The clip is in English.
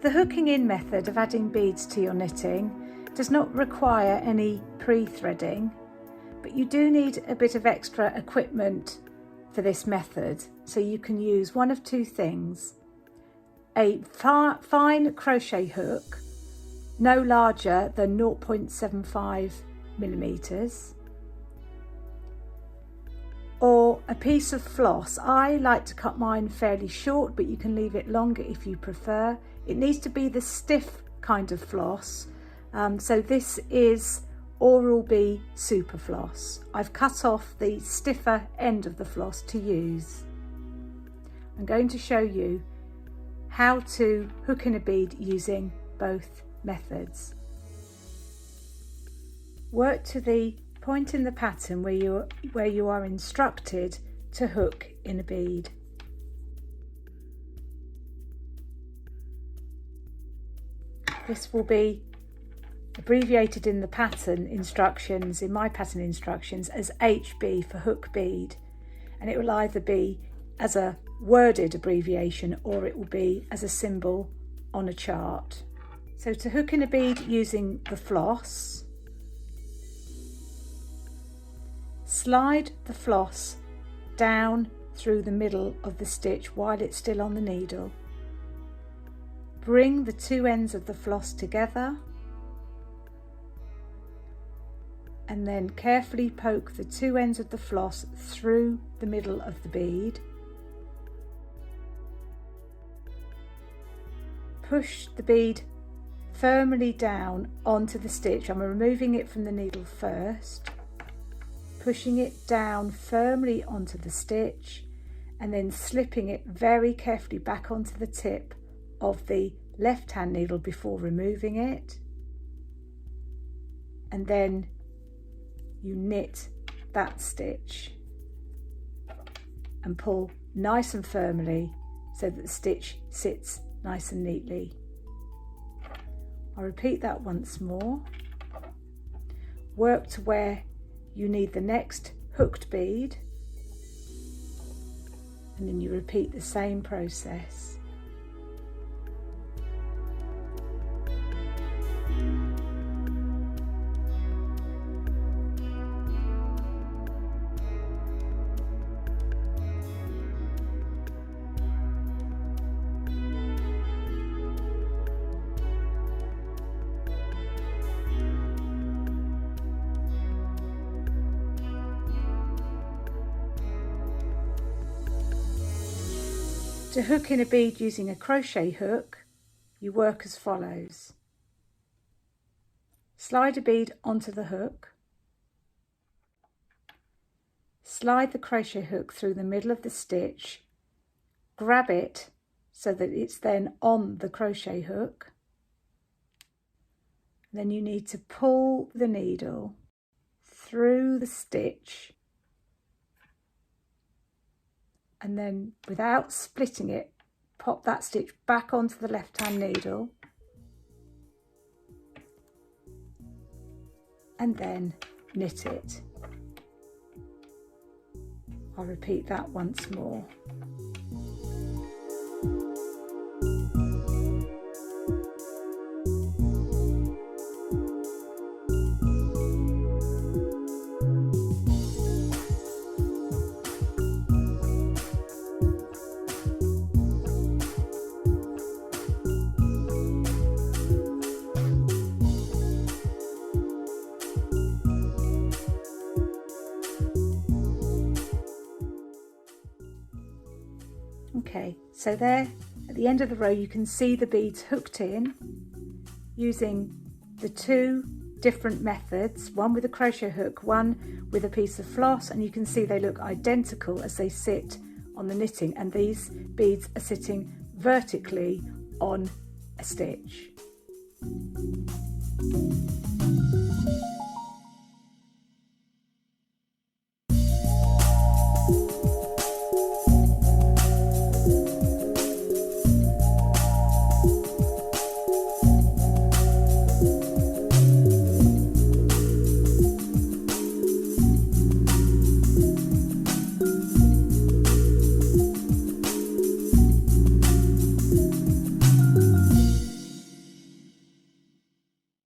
The hooking in method of adding beads to your knitting does not require any pre-threading, but you do need a bit of extra equipment for this method, so you can use one of two things: a fine crochet hook no larger than 0.75 millimeters, or a piece of floss. I like to cut mine fairly short, but you can leave it longer if you prefer. It needs to be the stiff kind of floss, so this is Oral-B Super Floss. I've cut off the stiffer end of the floss to use. I'm going to show you how to hook in a bead using both methods. Work to the point in the pattern where you are instructed to hook in a bead. This will be abbreviated in the pattern instructions, in my pattern instructions, as HB for hook bead, and it will either be as a worded abbreviation or it will be as a symbol on a chart. So to hook in a bead using the floss, slide the floss down through the middle of the stitch while it's still on the needle. Bring the two ends of the floss together and then carefully poke the two ends of the floss through the middle of the bead. Push the bead firmly down onto the stitch. I'm removing it from the needle first, pushing it down firmly onto the stitch and then slipping it very carefully back onto the tip of the left hand needle before removing it, and then you knit that stitch and pull nice and firmly so that the stitch sits nice and neatly. I'll repeat that once more. Work to where you need the next hooked bead, and then you repeat the same process. To hook in a bead using a crochet hook, you work as follows. Slide a bead onto the hook, slide the crochet hook through the middle of the stitch, grab it so that it's then on the crochet hook. Then you need to pull the needle through the stitch, and then without splitting it, pop that stitch back onto the left hand needle, and then knit it. I'll repeat that once more. Okay, so there at the end of the row you can see the beads hooked in using the two different methods, one with a crochet hook, one with a piece of floss, and you can see they look identical as they sit on the knitting, and these beads are sitting vertically on a stitch.